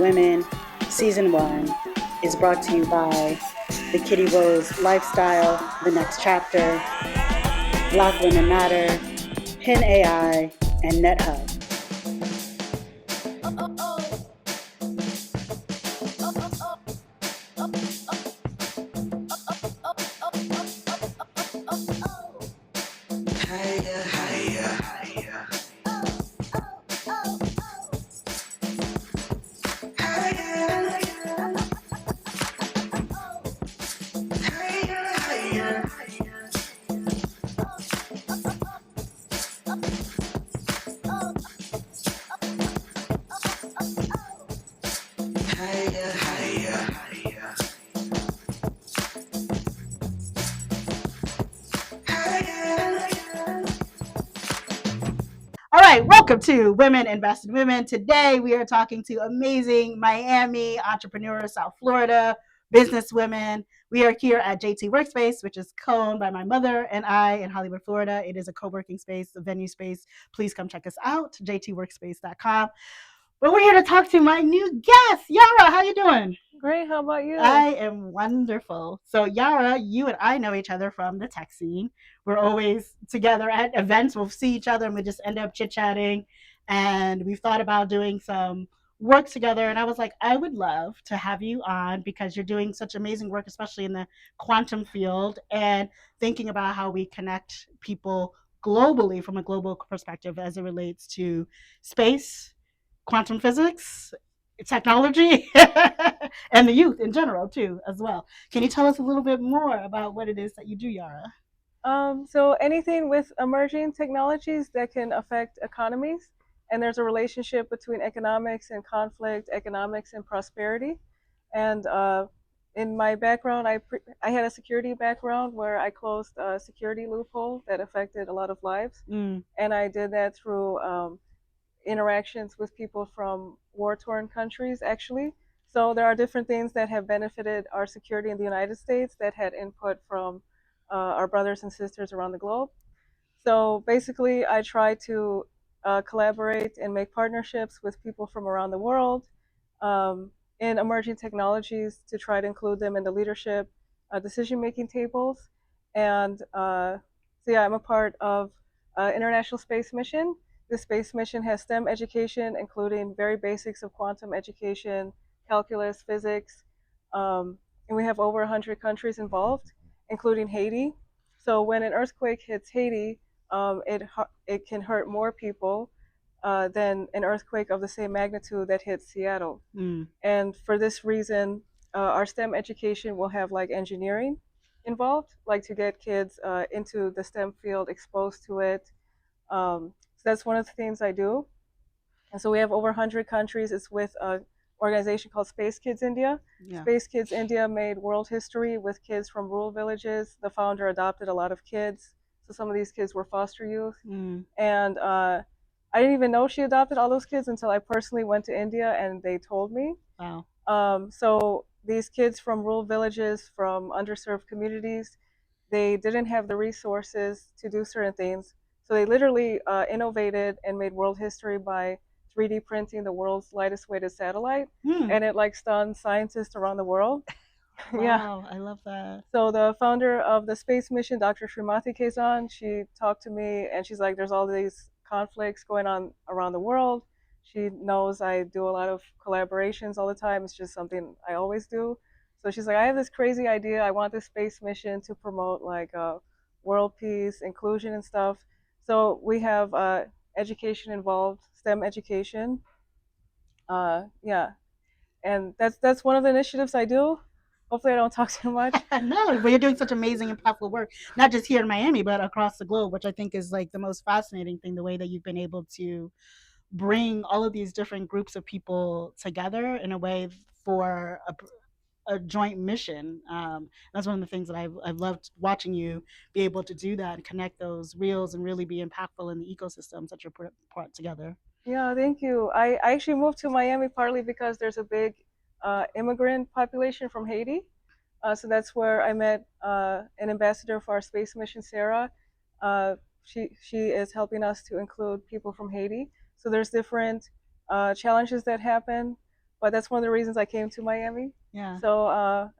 Women, Season 1, is brought to you by the Kitty Rose Lifestyle, The Next Chapter, Black Women Matter, Pin AI, and NetHub. All right, welcome to Women Invested Women. Today we are talking to amazing Miami entrepreneurs, South Florida business women. We are here at JT Workspace, which is co-owned by my mother and I in Hollywood, Florida. It is a co-working space, a venue space. Please come check us out, jtworkspace.com. But we're here to talk to my new guest, Yara. How you doing? Great. How about you? I am wonderful. So Yara, you and I know each other from the tech scene. We're always together at events. We'll see each other and we just end up chit-chatting. And we've thought about doing some work together. And I was like, I would love to have you on because you're doing such amazing work, especially in the quantum field and thinking about how we connect people globally from a global perspective as it relates to space, quantum physics, technology, and the youth in general too, as well. Can you tell us a little bit more about what it is that you do, Yara? So anything with emerging technologies that can affect economies, and there's a relationship between economics and conflict, economics and prosperity. And in my background, I had a security background where I closed a security loophole that affected a lot of lives, and I did that through interactions with people from war-torn countries, actually. So there are different things that have benefited our security in the United States that had input from our brothers and sisters around the globe. So basically, I try to collaborate and make partnerships with people from around the world um, in emerging technologies to try to include them in the leadership decision-making tables. And so yeah, I'm a part of International Space Mission. The space mission has STEM education, including very basics of quantum education, calculus, physics, and we have over 100 countries involved, including Haiti. So when an earthquake hits Haiti, it can hurt more people than an earthquake of the same magnitude that hit Seattle. And for this reason, our STEM education will have like engineering involved, like to get kids into the STEM field, exposed to it. So that's one of the things I do. And so we have over 100 countries. It's with an organization called Space Kids India. Yeah. Space Kids India made world history with kids from rural villages. The founder adopted a lot of kids. So some of these kids were foster youth. And I didn't even know she adopted all those kids until I personally went to India and they told me. Wow. So these kids from rural villages, from underserved communities, they didn't have the resources to do certain things. So they literally innovated and made world history by 3D printing the world's lightest weighted satellite, and it like stunned scientists around the world. Yeah. Wow, I love that. So the founder of the space mission, Dr. Srimati Kezan, she talked to me and she's like, there's all these conflicts going on around the world. She knows I do a lot of collaborations all the time. It's just something I always do. So she's like, I have this crazy idea. I want this space mission to promote like world peace, inclusion, and stuff. So we have education involved, STEM education. Yeah, and that's one of the initiatives I do. Hopefully, I don't talk too much. No, but you're doing such amazing, impactful work, not just here in Miami, but across the globe, which I think is like the most fascinating thing, the way that you've been able to bring all of these different groups of people together in a way for a joint mission. That's one of the things that I've loved watching you be able to do that and connect those reels and really be impactful in the ecosystems that you're put together. Yeah, thank you. I actually moved to Miami partly because there's a big immigrant population from Haiti. So that's where I met an ambassador for our space mission, Sarah. She is helping us to include people from Haiti. So there's different challenges that happen, but that's one of the reasons I came to Miami. Yeah. So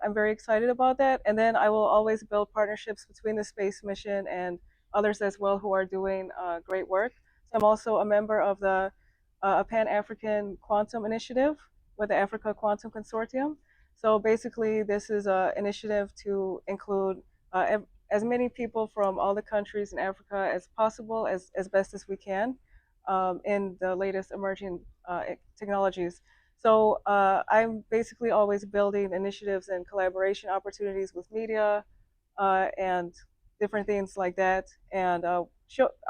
I'm very excited about that. And then I will always build partnerships between the space mission and others as well who are doing great work. So I'm also a member of the Pan-African Quantum Initiative with the Africa Quantum Consortium. So basically, this is an initiative to include as many people from all the countries in Africa as possible, as best as we can, in the latest emerging technologies. So I'm basically always building initiatives and collaboration opportunities with media and different things like that, and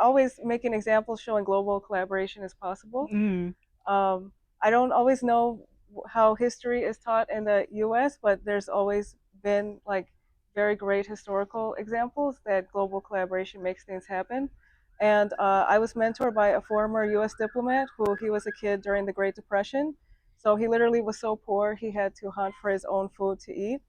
always making examples showing global collaboration is possible. Mm. Um, I don't always know how history is taught in the U.S., but there's always been like very great historical examples that global collaboration makes things happen. And I was mentored by a former U.S. diplomat who he was a kid during the Great Depression. So he literally was so poor he had to hunt for his own food to eat,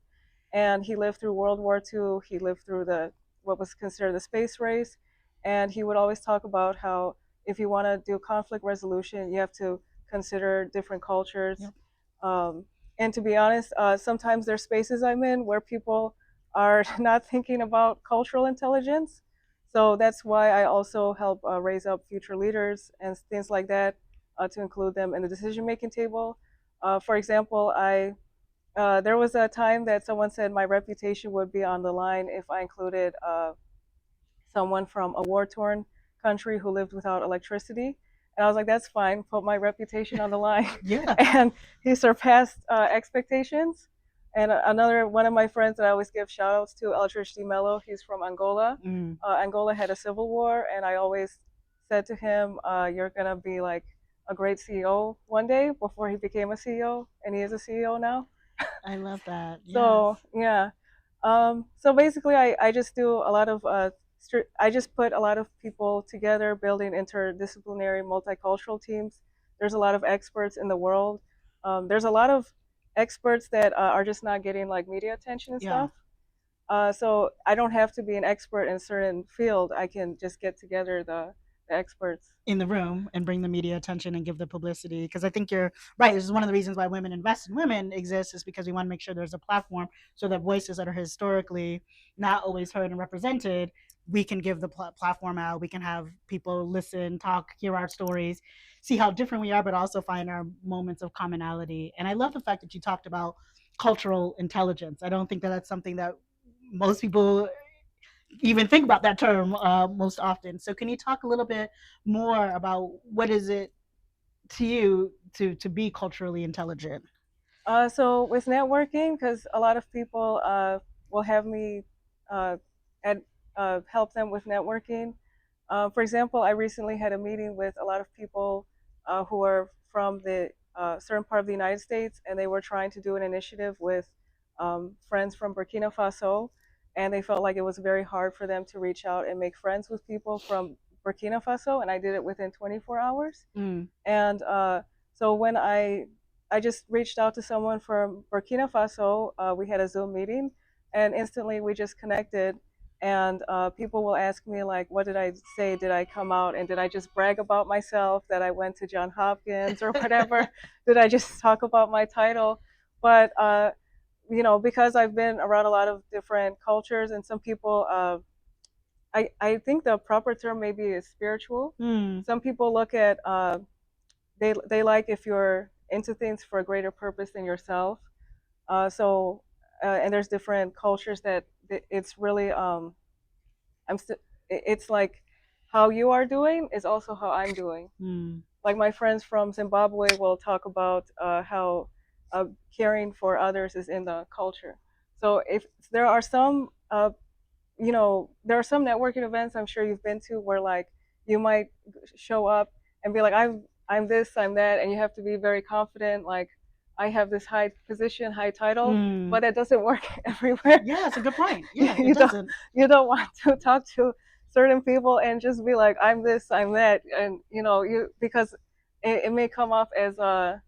and he lived through World War II. He lived through the what was considered the space race, and he would always talk about how if you want to do conflict resolution, you have to consider different cultures. Yep. Um, and to be honest, sometimes there's spaces I'm in where people are not thinking about cultural intelligence. So that's why I also help raise up future leaders and things like that to include them in the decision making table. For example, there was a time that someone said my reputation would be on the line if I included someone from a war-torn country who lived without electricity. And I was like, that's fine, put my reputation on the line. Yeah. And he surpassed expectations. And another one of my friends that I always give shout outs to, Eldridge Di Mello, he's from Angola. Mm. Angola had a civil war, and I always said to him, you're going to be like a great CEO one day before he became a CEO, and he is a CEO now. I love that. Yes. So yeah, so basically, I just do a lot of I just put a lot of people together, building interdisciplinary, multicultural teams. There's a lot of experts in the world. There's a lot of experts that are just not getting like media attention and Yeah. stuff. So I don't have to be an expert in a certain field. I can just get together the experts. In the room and bring the media attention and give the publicity, because I think you're right. This is one of the reasons why Women Invest in Women exists, is because we want to make sure there's a platform so that voices that are historically not always heard and represented, we can give the platform out. We can have people listen, talk, hear our stories, see how different we are, but also find our moments of commonality. And I love the fact that you talked about cultural intelligence. I don't think that that's something that most people even think about that term most often. So can you talk a little bit more about what is it to you to be culturally intelligent? So with networking, because a lot of people will have me uh, at, help them with networking. For example, I recently had a meeting with a lot of people who are from the certain part of the United States, and they were trying to do an initiative with friends from Burkina Faso, and they felt like it was very hard for them to reach out and make friends with people from Burkina Faso, and I did it within 24 hours. Mm. And so when I just reached out to someone from Burkina Faso, we had a Zoom meeting, and instantly we just connected. And people will ask me like, what did I say? Did I come out and did I just brag about myself that I went to John Hopkins or whatever? Did I just talk about my title? But because I've been around a lot of different cultures, and some people, I think the proper term maybe is spiritual. Mm. Some people look at they like if you're into things for a greater purpose than yourself. And there's different cultures that it's really I'm still it's like how you are doing is also how I'm doing. Mm. Like my friends from Zimbabwe will talk about how caring for others is in the culture. So if there are some there are some networking events I'm sure you've been to where like you might show up and be like, I'm this, I'm that, and you have to be very confident, like I have this high position, high title, Mm. but that doesn't work everywhere. Yeah, that's a good point. Yeah, it you don't doesn't. you don't want to talk to certain people and just be like, I'm this, I'm that, and you because it may come off as a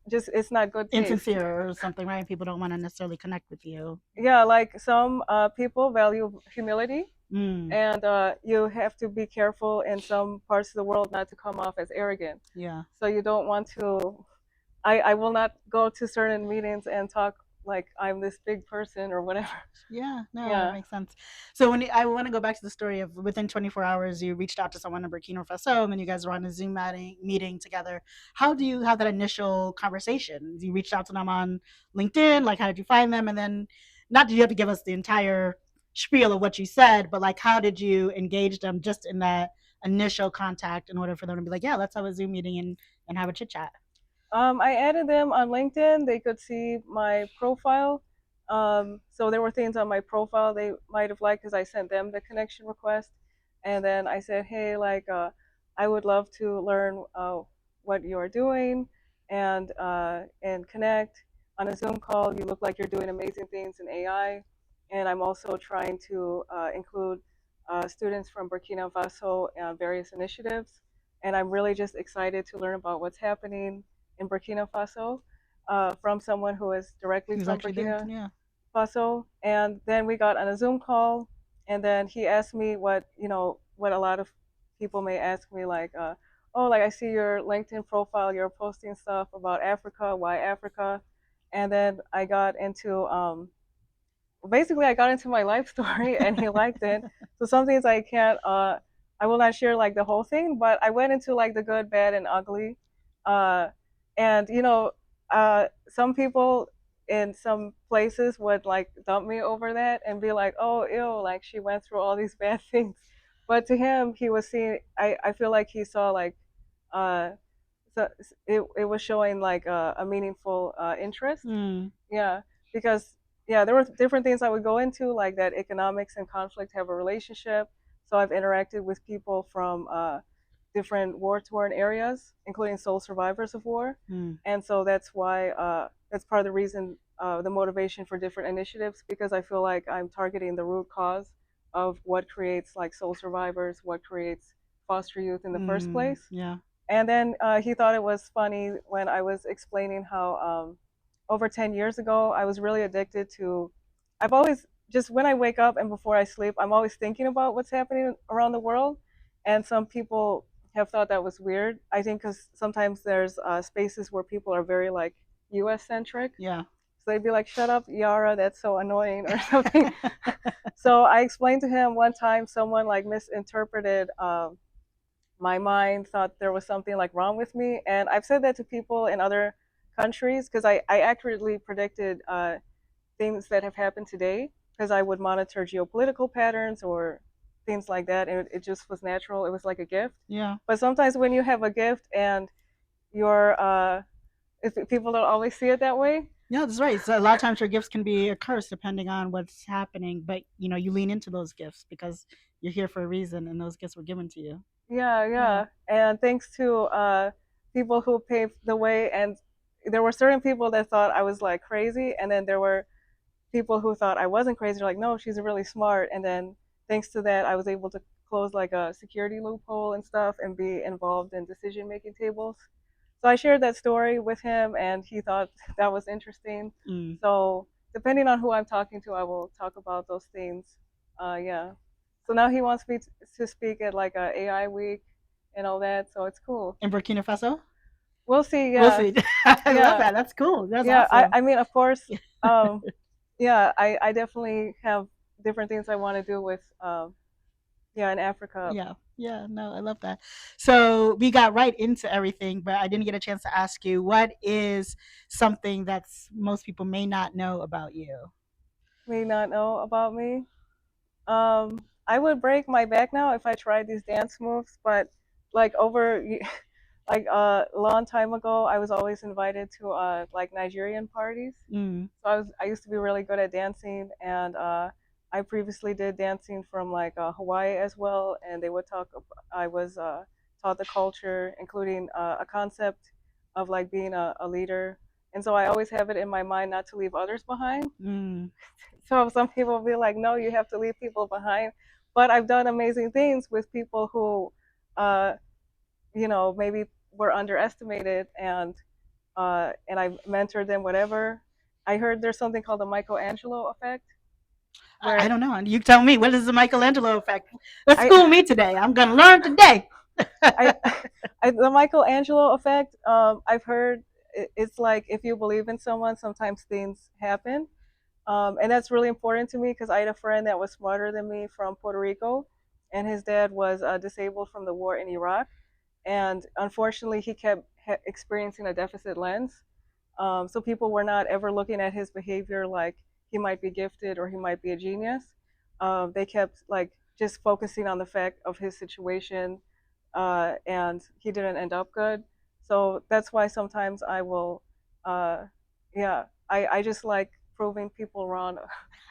just it's not good taste. Insincere or something, right? People don't want to necessarily connect with you. Yeah, like some people value humility, Mm. and you have to be careful in some parts of the world not to come off as arrogant. Yeah. So you don't want to. I will not go to certain meetings and talk like I'm this big person or whatever. Yeah, no, that Yeah. makes sense. So I want to go back to the story of within 24 hours, you reached out to someone in Burkina Faso, and then you guys were on a Zoom meeting together. How do you have that initial conversation? You reached out to them on LinkedIn. Like, how did you find them? And then, not that you have to give us the entire spiel of what you said, but like, how did you engage them just in that initial contact in order for them to be like, yeah, let's have a Zoom meeting and have a chit chat? I added them on LinkedIn. They could see my profile. So there were things on my profile they might have liked because I sent them the connection request. And then I said, hey, like, I would love to learn what you are doing and connect on a Zoom call. You look like you're doing amazing things in AI. And I'm also trying to include students from Burkina Faso on various initiatives. And I'm really just excited to learn about what's happening in Burkina Faso from someone who is directly Who's from actually there? Burkina Yeah. Faso. And then we got on a Zoom call, and then he asked me what a lot of people may ask me, like, oh, like I see your LinkedIn profile, you're posting stuff about Africa, why Africa? And then I got into basically I got into my life story and he liked it. So some things I can't I will not share like the whole thing, but I went into like the good, bad and ugly. Uh and some people in some places would like dump me over that and be like, "Oh, ew, like she went through all these bad things." But to him, he was seeing I feel like he saw like uh so it was showing like a meaningful interest. Mm. Yeah, because yeah, there were different things I would go into, like that economics and conflict have a relationship. So I've interacted with people from different war-torn areas, including sole survivors of war, Mm. and so that's why that's part of the reason, the motivation for different initiatives, because I feel like I'm targeting the root cause of what creates like sole survivors, what creates foster youth in the first Mm. place. Yeah. And then he thought it was funny when I was explaining how over 10 years ago, I was really addicted to. I've always, just when I wake up and before I sleep, I'm always thinking about what's happening around the world. And some people have thought that was weird. I think because sometimes there's spaces where people are very like US centric. Yeah. So they'd be like, shut up, Yara, that's so annoying or something. So I explained to him one time someone like misinterpreted my mind, thought there was something like wrong with me. And I've said that to people in other countries because I accurately predicted things that have happened today because I would monitor geopolitical patterns or things like that. And it just was natural. It was like a gift. Yeah. But sometimes when you have a gift and you're, if people don't always see it that way. Yeah, that's right. So a lot of times your gifts can be a curse depending on what's happening, but you lean into those gifts because you're here for a reason and those gifts were given to you. Yeah, Yeah. yeah. And thanks to people who paved the way, and there were certain people that thought I was like crazy, and then there were people who thought I wasn't crazy. They're like, no, she's really smart. And then thanks to that, I was able to close like a security loophole and stuff and be involved in decision making tables. So I shared that story with him, and he thought that was interesting. Mm. So depending on who I'm talking to, I will talk about those things. Yeah. So now he wants me to speak at like a AI week and all that. So it's cool. In Burkina Faso? We'll see. We'll Yeah. see. I love Yeah. that. That's cool. That's Yeah. awesome. I mean, of course. Um, yeah. I definitely have different things I want to do with. Yeah, in Africa. Yeah. Yeah. No, I love that. So we got right into everything, but I didn't get a chance to ask you what is something that's most people may not know about you? May not know about me. I would break my back now if I tried these dance moves, but like over like a long time ago, I was always invited to like Nigerian parties. Mm. So I used to be really good at dancing, and I previously did dancing from like Hawaii as well, and they would talk. I was taught the culture, including a concept of like being a leader, and so I always have it in my mind not to leave others behind. Mm. So some people will be like, no, you have to leave people behind. But I've done amazing things with people who, uh, maybe were underestimated, and I mentored them, whatever. I heard there's something called the Michelangelo effect, I where don't know. You tell me. What is the Michelangelo effect? Let's I, school me today. I'm going to learn today. I, the Michelangelo effect. I've heard it's like if you believe in someone, sometimes things happen. And that's really important to me because I had a friend that was smarter than me from Puerto Rico, and his dad was disabled from the war in Iraq. And unfortunately, he kept experiencing a deficit lens. So people were not ever looking at his behavior like he might be gifted or he might be a genius. They kept like just focusing on the fact of his situation, and he didn't end up good. So that's why sometimes I will, yeah, I just like proving people wrong.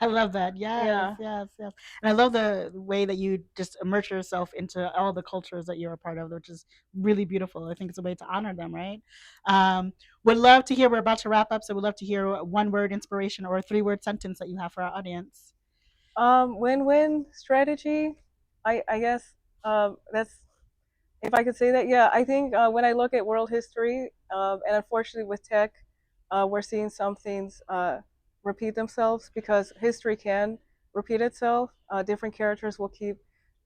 I love that. Yes, Yeah. yes, yes. And I love the way that you just immerse yourself into all the cultures that you're a part of, which is really beautiful. I think it's a way to honor them, right? Um, would love to hear, we're about to wrap up, so we'd love to hear one word inspiration or a 3 word sentence that you have for our audience. Win-win strategy. I guess that's if I could say that. Yeah, I think when I look at world history, and unfortunately with tech, we're seeing some things repeat themselves because history can repeat itself. Different characters will keep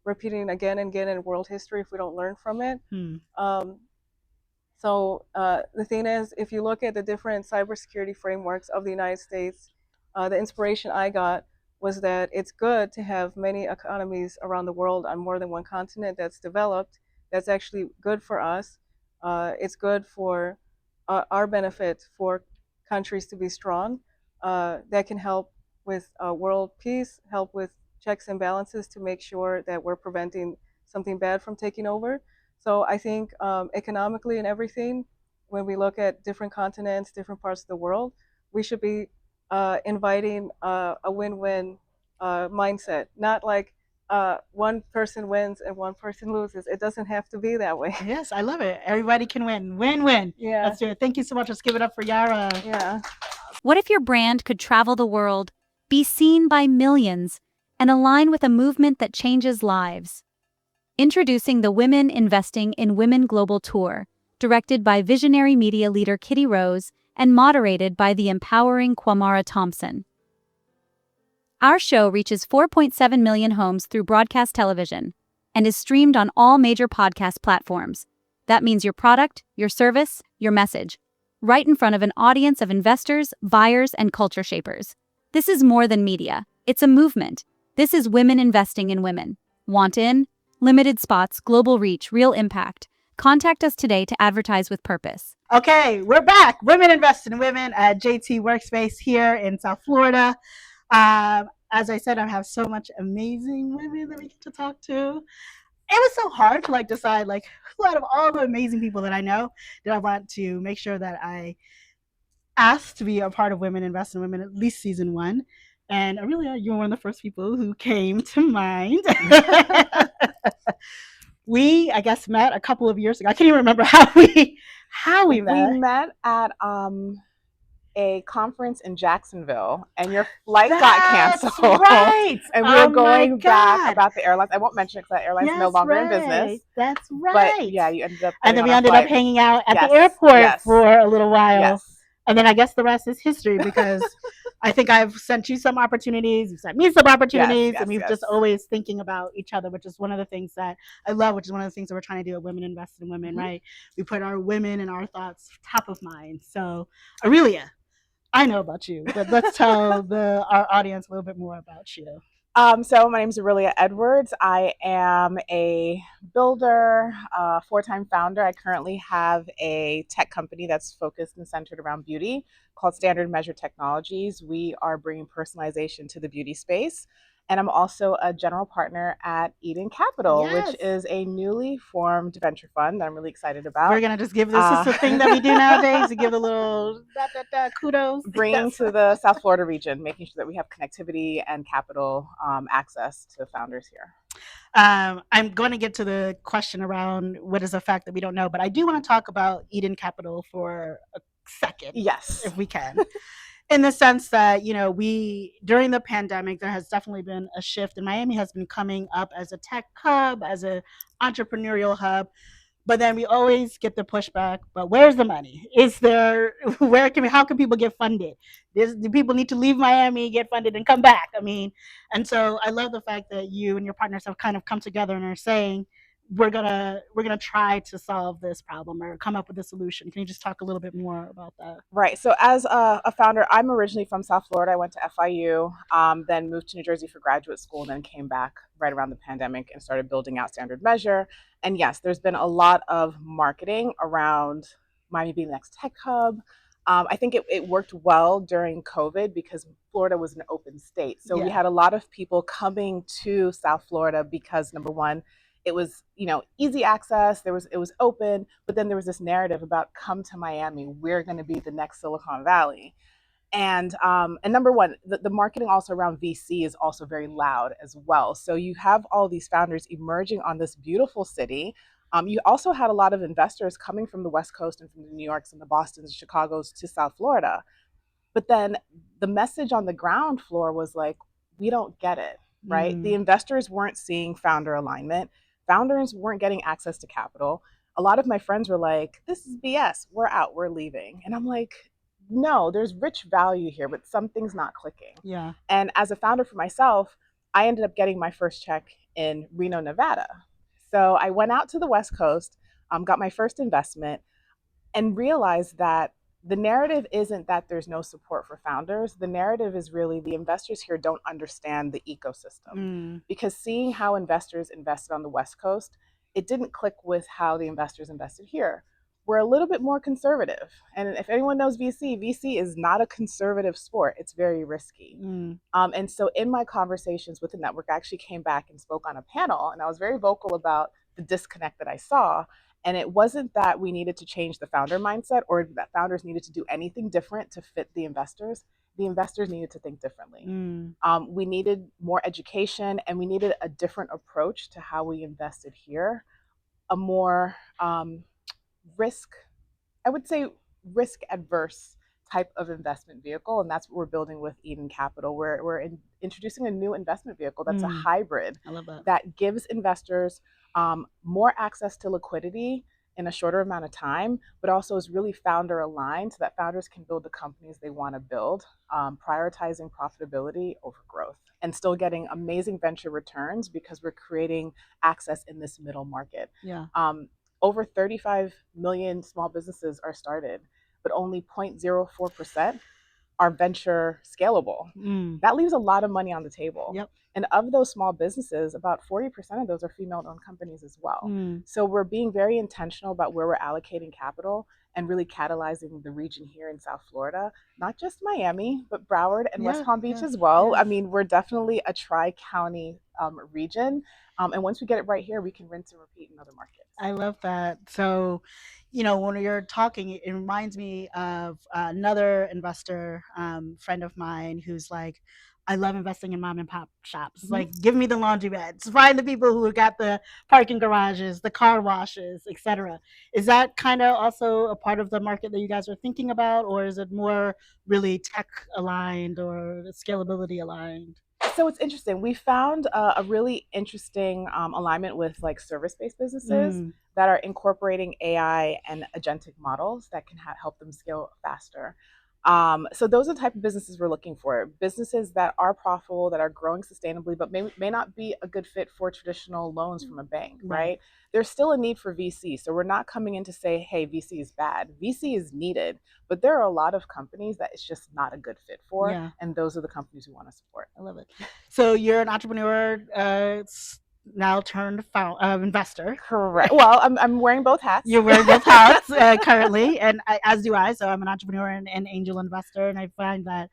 repeating again and again in world history if we don't learn from it. Hmm. Um, so the thing is, if you look at the different cybersecurity frameworks of the United States, the inspiration I got was that it's good to have many economies around the world on more than one continent that's developed. That's actually good for us. It's good for our benefit for countries to be strong. That can help with world peace, help with checks and balances to make sure that we're preventing something bad from taking over. So I think economically and everything, when we look at different continents, different parts of the world, we should be inviting a win-win mindset, not like one person wins and one person loses. It doesn't have to be that way. Yes, I love it. Everybody can win. Win win. Yeah. Let's do it. Thank you so much. Let's give it up for Yara. Yeah. What if your brand could travel the world, be seen by millions, and align with a movement that changes lives? Introducing the Women Investing in Women Global Tour, directed by visionary media leader Kitty Rose and moderated by the empowering Kwamara Thompson. Our show reaches 4.7 million homes through broadcast television and is streamed on all major podcast platforms. That means your product, your service, your message, right in front of an audience of investors, buyers, and culture shapers. This is more than media. It's a movement. This is women investing in women. Want in? Limited spots, global reach, real impact. Contact us today to advertise with purpose. Okay, we're back. Women Invest in Women at JT Workspace here in South Florida. As I said, I have so much amazing women that we get to talk to. It was so hard to like decide like who out of all the amazing people that I know did I want to make sure that I asked to be a part of Women Invest in Women, at least season 1. And Aurelia, you were one of the first people who came to mind. We, I guess, met a couple of years ago. I can't even remember how we met. We met at a conference in Jacksonville, and your flight got canceled. Right. And we were going back about the airlines. I won't mention it because that airline's no longer in business. That's right. But yeah, you ended up. And then we ended up hanging out at the airport for a little while. Yes. And then I guess the rest is history because I think I've sent you some opportunities, you've sent me some opportunities, and we've just always thinking about each other, which is one of the things that I love, which is one of the things that we're trying to do at Women Invest in Women, right? We put our women and our thoughts top of mind. So, Aurelia, I know about you, but let's tell our audience a little bit more about you. So my name is Aurelia Edwards. I am a builder, 4-time founder. I currently have a tech company that's focused and centered around beauty called Standard Measure Technologies. We are bringing personalization to the beauty space. And I'm also a general partner at Eden Capital, which is a newly formed venture fund that I'm really excited about. We're going to just give this a thing that we do nowadays to give a little kudos. Bringing to the South Florida region, making sure that we have connectivity and capital access to founders here. I'm going to get to the question around what is a fact that we don't know, but I do want to talk about Eden Capital for a second. Yes. If we can. In the sense that, you know, during the pandemic, there has definitely been a shift, and Miami has been coming up as a tech hub, as an entrepreneurial hub. But then we always get the pushback, but where's the money? How can people get funded? Do people need to leave Miami, get funded, and come back? I mean, and so I love the fact that you and your partners have kind of come together and are saying, we're gonna try to solve this problem or come up with a solution. Can you just talk a little bit more about that? Right. So as a founder, I'm originally from South Florida. I went to FIU, then moved to New Jersey for graduate school, and then came back right around the pandemic and started building out Standard Measure. And yes, there's been a lot of marketing around Miami being the next tech hub. I think it worked well during COVID because Florida was an open state. So we had a lot of people coming to South Florida because, number one, it was, easy access. It was open, but then there was this narrative about come to Miami. We're going to be the next Silicon Valley. And number one, the marketing also around VC is also very loud as well. So you have all these founders emerging on this beautiful city. You also had a lot of investors coming from the West Coast and from the New Yorks and the Bostons and Chicagos to South Florida. But then the message on the ground floor was like, we don't get it, right? The investors weren't seeing founder alignment. Founders weren't getting access to capital. A lot of my friends were like, this is BS. We're out. We're leaving. And I'm like, no, there's rich value here, but something's not clicking. Yeah. And as a founder for myself, I ended up getting my first check in Reno, Nevada. So I went out to the West Coast, got my first investment, and realized that the narrative isn't that there's no support for founders. The narrative is really the investors here don't understand the ecosystem. Because seeing how investors invested on the West Coast, it didn't click with how the investors invested here. We're a little bit more conservative. And if anyone knows VC is not a conservative sport. It's very risky. And so in my conversations with the network, I actually came back and spoke on a panel, and I was very vocal about the disconnect that I saw. And it wasn't that we needed to change the founder mindset or that founders needed to do anything different to fit the investors. The investors needed to think differently. We needed more education, and we needed a different approach to how we invested here, a more I would say risk adverse type of investment vehicle. And that's what we're building with Eden Capital. We're introducing a new investment vehicle that's a hybrid that gives investors more access to liquidity in a shorter amount of time, but also is really founder aligned so that founders can build the companies they want to build, prioritizing profitability over growth and still getting amazing venture returns because we're creating access in this middle market. Over 35 million small businesses are started, but only 0.04% are venture scalable. That leaves a lot of money on the table. And of those small businesses, about 40% of those are female-owned companies as well. So we're being very intentional about where we're allocating capital and really catalyzing the region here in South Florida, not just Miami, but Broward and West Palm Beach as well. I mean, we're definitely a tri-county region. And once we get it right here, we can rinse and repeat in other markets. I love that. So, when you're talking, it reminds me of another investor friend of mine who's like, I love investing in mom and pop shops. Like, give me the laundromats, find the people who got the parking garages, the car washes, etc. Is that kind of also a part of the market that you guys are thinking about, or is it more really tech aligned or scalability aligned? So it's interesting. We found a really interesting alignment with like service-based businesses that are incorporating AI and agentic models that can help them scale faster. So those are the type of businesses we're looking for. Businesses that are profitable, that are growing sustainably, but may not be a good fit for traditional loans from a bank, right? There's still a need for VC. So we're not coming in to say, hey, VC is bad. VC is needed, but there are a lot of companies that it's just not a good fit for. And those are the companies we want to support. I love it. So you're an entrepreneur, now turned investor. Correct. Well, I'm wearing both hats. You're wearing both hats currently, and as do I. So I'm an entrepreneur and angel investor, and I find that,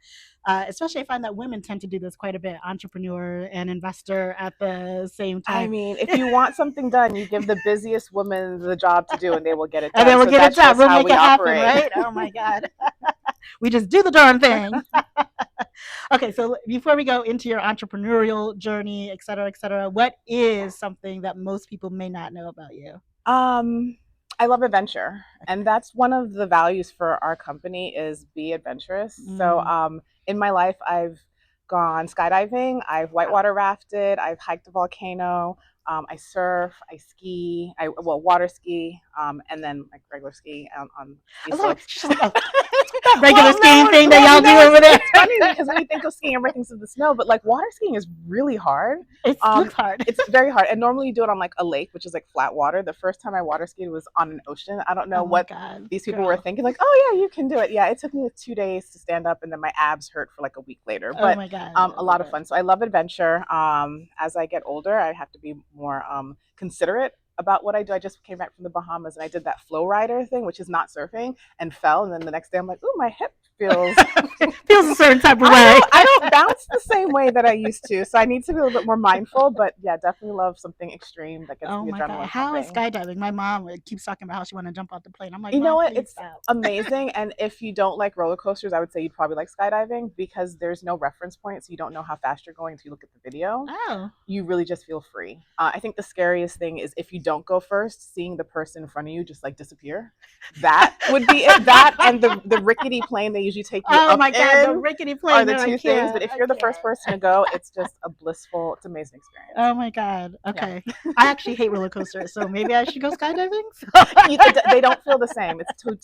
especially I find that women tend to do this quite a bit: entrepreneur and investor at the same time. I mean, if you want something done, you give the busiest woman the job to do, and they will get it done. And then we'll get it done. We'll make it happen, right? Oh my God. We just do the darn thing. Okay, so before we go into your entrepreneurial journey, et cetera, what is something that most people may not know about you? I love adventure, and that's one of the values for our company is be adventurous. So in my life, I've gone skydiving, I've whitewater rafted, I've hiked a volcano, I surf, I ski, water ski. and then like regular ski on ski I love it. slopes. She's like, oh, that regular skiing thing that y'all do over there. It's funny because when you think of skiing, everybody thinks of the snow, but like water skiing is really hard. It looks hard. It's very hard, and normally you do it on like a lake, which is like flat water. The first time I water skied was on an ocean. I don't know what these people were thinking. Like, oh yeah, you can do it. Yeah, it took me like 2 days to stand up, and then my abs hurt for like a week later. But oh my God, a lot of fun. So I love adventure. As I get older, I have to be more considerate about what I do. I just came back from the Bahamas and I did that flow rider thing, which is not surfing, and fell. And then the next day I'm like, ooh, my hip feels feels a certain type of way. I don't bounce the same way that I used to. So I need to be a little bit more mindful. But yeah, definitely love something extreme that gets the adrenaline pumping. How is skydiving? My mom keeps talking about how she wants to jump off the plane. I'm like, you know what? It's amazing. And if you don't like roller coasters, I would say you'd probably like skydiving because there's no reference point. So you don't know how fast you're going until you look at the video. Oh. You really just feel free. I think the scariest thing is if you don't go first, seeing the person in front of you just like disappear. That would be it. That and the rickety plane they usually take you up my God, the rickety plane are the two things. But if you're the first person to go, it's just it's an amazing experience. Oh my God. Okay. Yeah. I actually hate roller coasters, so maybe I should go skydiving. They don't feel the same. It's two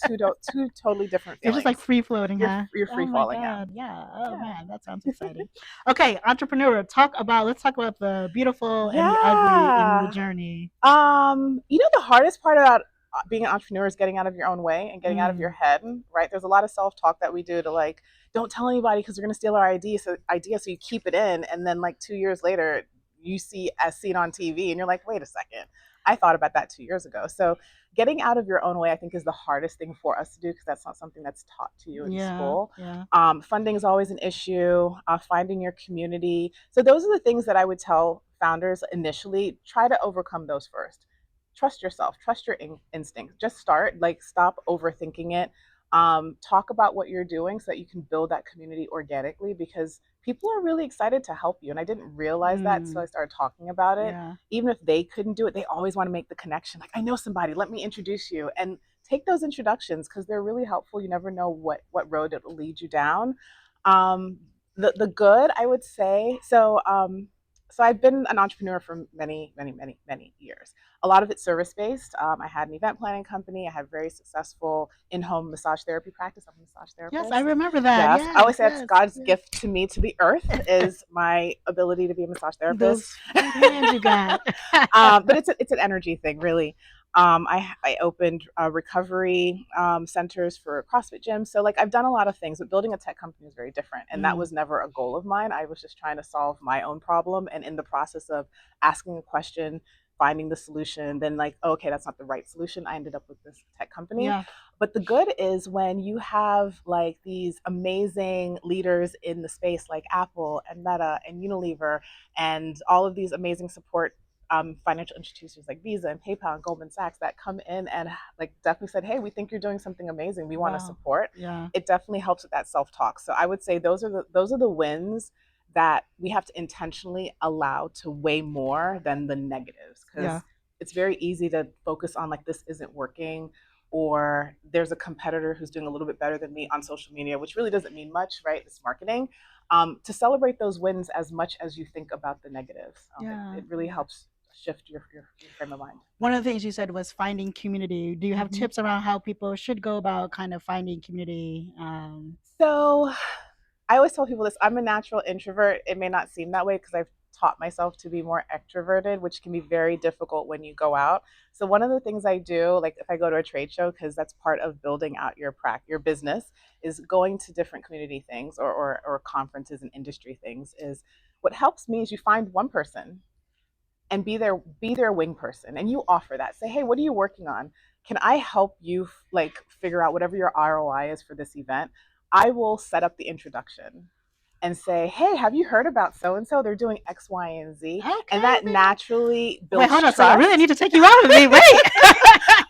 totally different feelings. You're just like free floating, huh? You're free falling. Yeah. Oh man, that sounds exciting. Okay, entrepreneur, let's talk about the beautiful and the ugly in the journey. The hardest part about being an entrepreneur is getting out of your own way and getting out of your head, right? There's a lot of self-talk that we do to like, don't tell anybody because they're going to steal our idea. So you keep it in. And then like 2 years later, you see as seen on TV and you're like, wait a second, I thought about that 2 years ago. So getting out of your own way, I think, is the hardest thing for us to do because that's not something that's taught to you in school. Yeah. Funding is always an issue, finding your community. So those are the things that I would tell founders initially. Try to overcome those first. Trust yourself, trust your instincts. Just start, like stop overthinking it. Talk about what you're doing so that you can build that community organically because people are really excited to help you. And I didn't realize that until I started talking about it. Yeah. Even if they couldn't do it, they always want to make the connection. Like, I know somebody, let me introduce you. And take those introductions because they're really helpful. You never know what road it will lead you down. The good, I would say, so I've been an entrepreneur for many, many, many, many years. A lot of it's service-based. I had an event planning company. I had a very successful in-home massage therapy practice. I'm a massage therapist. Yes, I remember that. Yes. I always say it's God's gift to me, to the earth, is my ability to be a massage therapist. Those hands you got. But it's an energy thing, really. I opened recovery centers for CrossFit gyms. So like I've done a lot of things, but building a tech company is very different. And that was never a goal of mine. I was just trying to solve my own problem. And in the process of asking a question, finding the solution, then like, okay, that's not the right solution. I ended up with this tech company. Yeah. But the good is when you have like these amazing leaders in the space like Apple and Meta and Unilever and all of these amazing support financial institutions like Visa and PayPal and Goldman Sachs that come in and like definitely said, hey, we think you're doing something amazing. We want to support. Yeah. It definitely helps with that self-talk. So I would say those are the wins that we have to intentionally allow to weigh more than the negatives. Because it's very easy to focus on like this isn't working or there's a competitor who's doing a little bit better than me on social media, which really doesn't mean much, right? It's marketing. To celebrate those wins as much as you think about the negatives. It really helps shift your frame of mind. One of the things you said was finding community. Do you have tips around how people should go about kind of finding community? So I always tell people this, I'm a natural introvert. It may not seem that way because I've taught myself to be more extroverted, which can be very difficult when you go out. So one of the things I do, like if I go to a trade show, because that's part of building out your business, is going to different community things or conferences and industry things. Is what helps me is you find one person and be their wing person, and you offer that. Say, hey, what are you working on? Can I help you like figure out whatever your ROI is for this event? I will set up the introduction and say, hey, have you heard about so-and-so? They're doing X, Y, and Z. Okay, and that naturally builds trust. Wait, hold on, so I really need to take you out of me. Wait.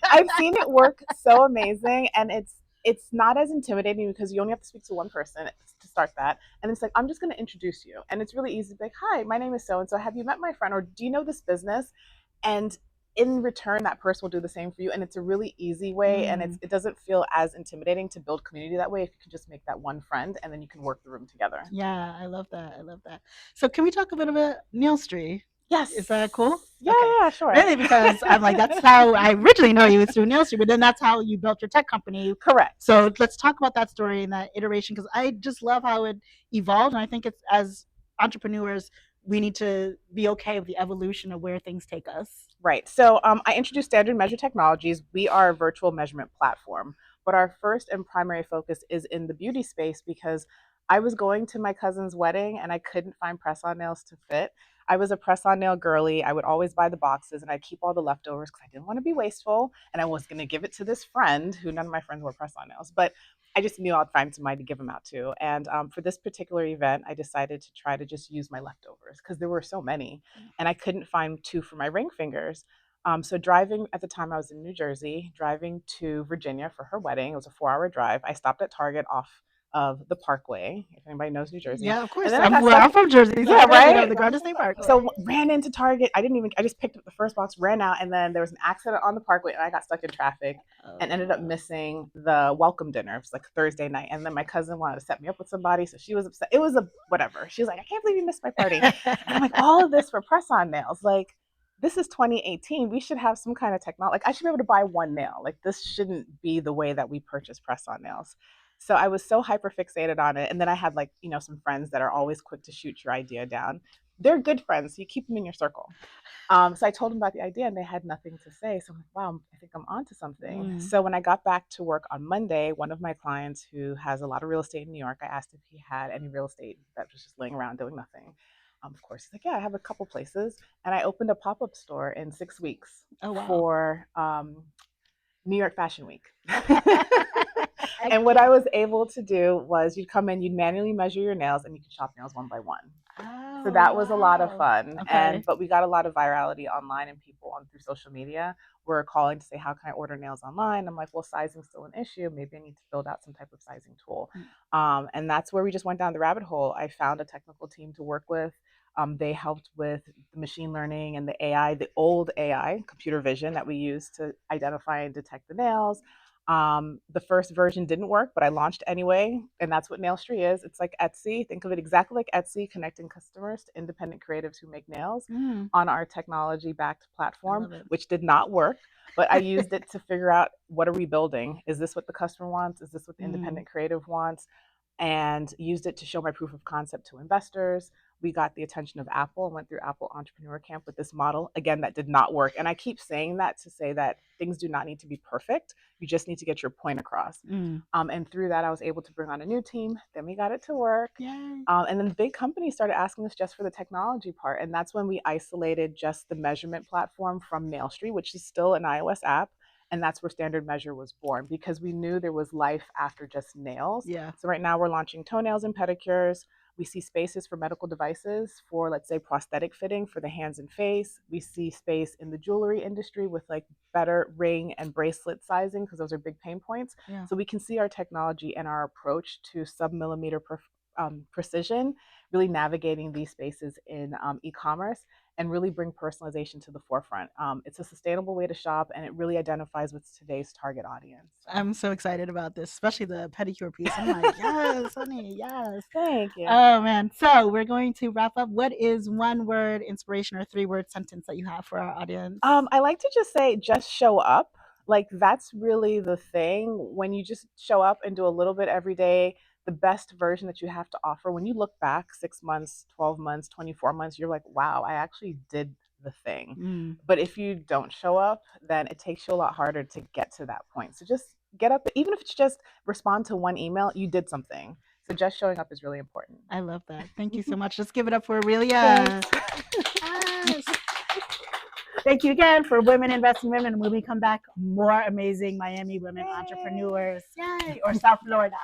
I've seen it work so amazing, and it's not as intimidating because you only have to speak to one person to start that. And it's like, I'm just going to introduce you. And it's really easy to be like, hi, my name is so-and-so. Have you met my friend? Or do you know this business? And in return, that person will do the same for you. And it's a really easy way. And it doesn't feel as intimidating to build community that way if you can just make that one friend and then you can work the room together. Yeah, I love that. So can we talk a bit about Nailstree? Yes. Is that cool? Yeah, Okay. yeah, sure. Mainly because I'm like, that's how I originally know you was through Nailstree, but then that's how you built your tech company. Correct. So let's talk about that story and that iteration because I just love how it evolved. And I think it's as entrepreneurs, we need to be okay with the evolution of where things take us. Right. So I introduced Standard Measure Technologies. We are a virtual measurement platform, but our first and primary focus is in the beauty space because I was going to my cousin's wedding and I couldn't find press-on nails to fit. I was a press-on nail girly. I would always buy the boxes and I'd keep all the leftovers because I didn't want to be wasteful and I was going to give it to this friend who none of my friends wore press-on nails, but I just knew I'd find somebody to give them out to. And for this particular event, I decided to try to just use my leftovers because there were so many and I couldn't find two for my ring fingers. So driving at the time I was in New Jersey, driving to Virginia for her wedding. It was a 4-hour drive. I stopped at Target off of the Parkway, if anybody knows New Jersey. Yeah, of course. And then I'm from Jersey, so yeah, right. the Garden State Park. So ran into Target. I just picked up the first box, ran out, and then there was an accident on the Parkway, and I got stuck in traffic and ended up missing the welcome dinner. It was like Thursday night, and then my cousin wanted to set me up with somebody, so she was upset. It was a whatever. She was like, "I can't believe you missed my party." And I'm like, all of this for press-on nails, like. This is 2018. We should have some kind of technology. Like I should be able to buy one nail. Like this shouldn't be the way that we purchase press-on nails. So I was so hyper fixated on it. And then I had like, some friends that are always quick to shoot your idea down. They're good friends. So you keep them in your circle. So I told them about the idea and they had nothing to say. So I'm like, wow, I think I'm onto something. So when I got back to work on Monday, one of my clients who has a lot of real estate in New York, I asked if he had any real estate that was just laying around doing nothing. Of course, he's like, yeah, I have a couple places. And I opened a pop-up store in 6 weeks for New York Fashion Week. And what I was able to do was you'd come in, you'd manually measure your nails, and you could shop nails one by one. So that was a lot of fun. But we got a lot of virality online and people through social media were calling to say, how can I order nails online? I'm like, well, sizing's still an issue. Maybe I need to build out some type of sizing tool. And that's where we just went down the rabbit hole. I found a technical team to work with. They helped with the machine learning and the AI, the old AI, computer vision that we use to identify and detect the nails. The first version didn't work, but I launched anyway. And that's what Nailstree is. It's like Etsy. Think of it exactly like Etsy, connecting customers to independent creatives who make nails on our technology-backed platform, which did not work. But I used it to figure out, what are we building? Is this what the customer wants? Is this what the independent creative wants? And used it to show my proof of concept to investors. We got the attention of Apple and went through Apple Entrepreneur Camp with this model. Again, that did not work. And I keep saying that to say that things do not need to be perfect. You just need to get your point across. And through that, I was able to bring on a new team. Then we got it to work. And then big companies started asking us just for the technology part. And that's when we isolated just the measurement platform from Nailstree, which is still an iOS app. And that's where Standard Measure was born because we knew there was life after just nails. So right now we're launching toenails and pedicures. We see spaces for medical devices for, let's say, prosthetic fitting for the hands and face. We see space in the jewelry industry with like better ring and bracelet sizing because those are big pain points. So we can see our technology and our approach to sub-millimeter precision really navigating these spaces in e-commerce and really bring personalization to the forefront. It's a sustainable way to shop and it really identifies with today's target audience. I'm so excited about this, especially the pedicure piece. I'm like, yes, honey, yes. Thank you. Oh, man. So we're going to wrap up. What is one word inspiration or 3-word sentence that you have for our audience? I like to just say, just show up. Like that's really the thing. When you just show up and do a little bit every day, the best version that you have to offer, when you look back 6 months, 12 months, 24 months, you're like, wow, I actually did the thing. But if you don't show up, then it takes you a lot harder to get to that point. So just get up, even if it's just respond to one email, you did something. So just showing up is really important. I love that. Thank you so much. Let's give it up for Aurelia. Yes. Thank you again for Women Investing Women. And when we come back, more amazing Miami women entrepreneurs. Yay! Or South Florida.